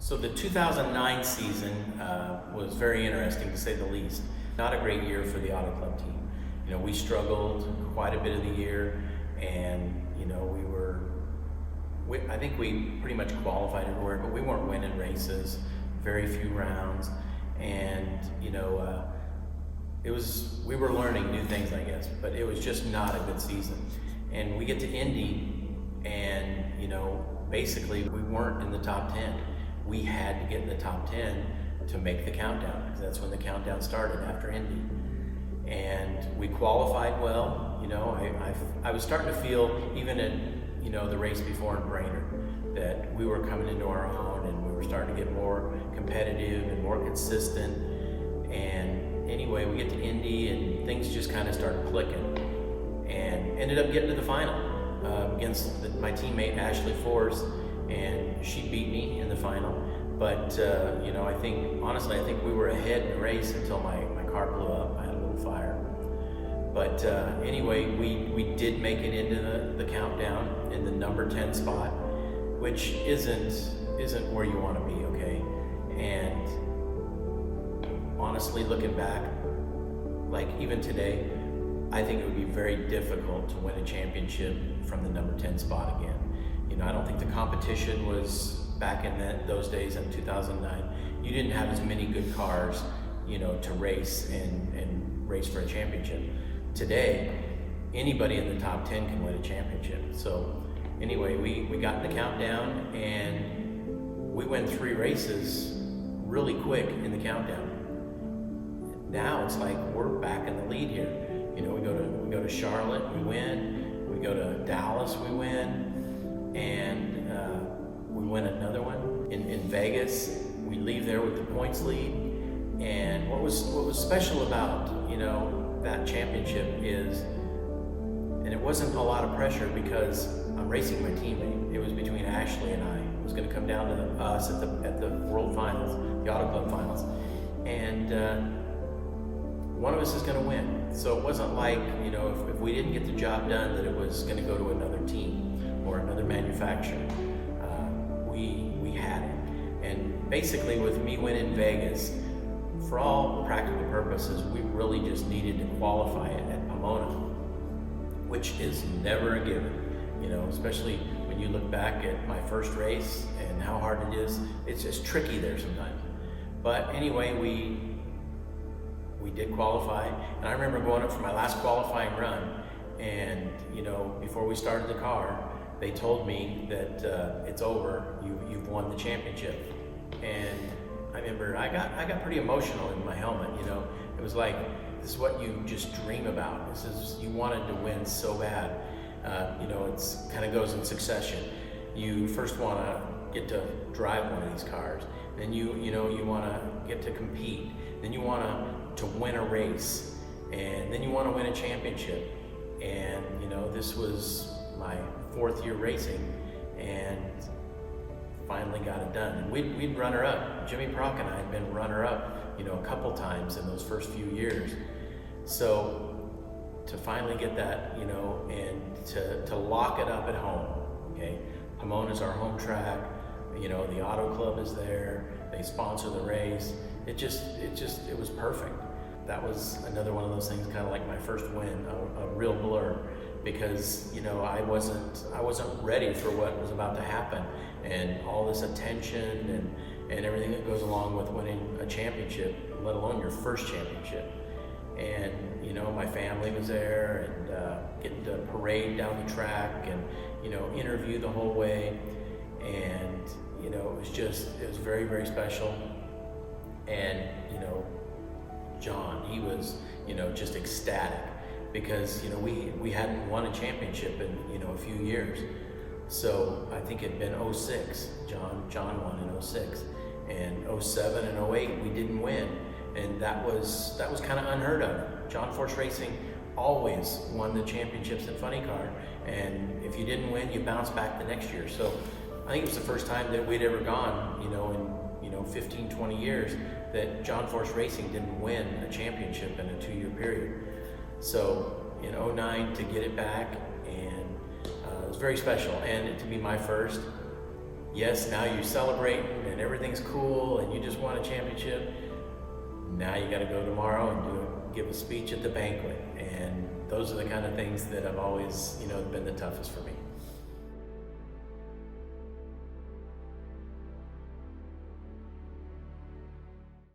So the 2009 season was very interesting to say the least. Not a great year for the Auto Club team. You know, we struggled quite a bit of the year, and you know, I think we pretty much qualified everywhere, but we weren't winning races, very few rounds, and you know, we were learning new things, I guess, but it was just not a good season. And we get to Indy, and you know, basically we weren't in the top 10. We had to get in the top 10 to make the countdown, because that's when the countdown started after Indy. And we qualified well. You know, I was starting to feel, even in, you know, the race before in Brainerd, that we were coming into our own, and we were starting to get more competitive and more consistent. And anyway, we get to Indy, and things just kind of started clicking, and ended up getting to the final against my teammate Ashley Force, and she beat me in the final. But you know, honestly, I think we were ahead in the race until my car blew up. I had a little fire. But anyway, we did make it into the countdown in the number 10 spot, which isn't where you want to be, okay? And honestly, looking back, like even today, I think it would be very difficult to win a championship from the number 10 spot again. You know, I don't think the competition was back in those days in 2009. You didn't have as many good cars, you know, to race and race for a championship. Today, anybody in the top 10 can win a championship. So anyway, we got in the countdown, and we went 3 races really quick in the countdown. Now it's like we're back in the lead here. You know, we go to Charlotte, we win. We go to Dallas, we win, and we win another one in Vegas. We leave there with the points lead. And what was special about, you know, that championship is, and it wasn't a lot of pressure because I'm racing my teammate. It was between Ashley and I. It was going to come down to us at the World Finals, the Auto Club Finals, and one of us is going to win. So it wasn't like, you know, if we didn't get the job done, that it was going to go to another team or another manufacturer. We had it. And basically with me winning Vegas, for all practical purposes, we really just needed to qualify it at Pomona, which is never a given, you know, especially when you look back at my first race and how hard it is. It's just tricky there sometimes. But anyway, we did qualify, and I remember going up for my last qualifying run, and you know, before we started the car, they told me that it's over, you've won the championship. And I remember I got pretty emotional in my helmet. You know, it was like, this is what you just dream about. You wanted to win so bad. You know, it's kind of goes in succession. You first want to get to drive one of these cars, then you want to get to compete, then you want to win a race, and then you want to win a championship. And you know, this was my 4th year racing, and finally got it done. And we'd runner up. Jimmy Prock and I had been runner up, you know, a couple times in those first few years. So to finally get that, you know, and to lock it up at home, okay? Pomona's our home track. You know, the Auto Club is there. They sponsor the race. It was perfect. That was another one of those things, kind of like my first win, a real blur, because you know, I wasn't ready for what was about to happen, and all this attention and everything that goes along with winning a championship, let alone your first championship. And you know, my family was there, and getting to parade down the track, and you know, interview the whole way, and you know, it was very, very special. And you know, John, he was, you know, just ecstatic, because you know, we hadn't won a championship in, you know, a few years. So I think it'd been 06. John won in 06, and 07 and 08 we didn't win, and that was kind of unheard of. John Force Racing always won the championships at Funny Car, and if you didn't win, you bounced back the next year. So I think it was the first time that we'd ever gone, you know, in 15, 20 years, that John Force Racing didn't win a championship in a 2-year period. So in 09 to get it back, and it was very special, and to be my first, yes, now you're celebrating and everything's cool and you just won a championship. Now you got to go tomorrow and give a speech at the banquet. And those are the kind of things that have always, been the toughest for me.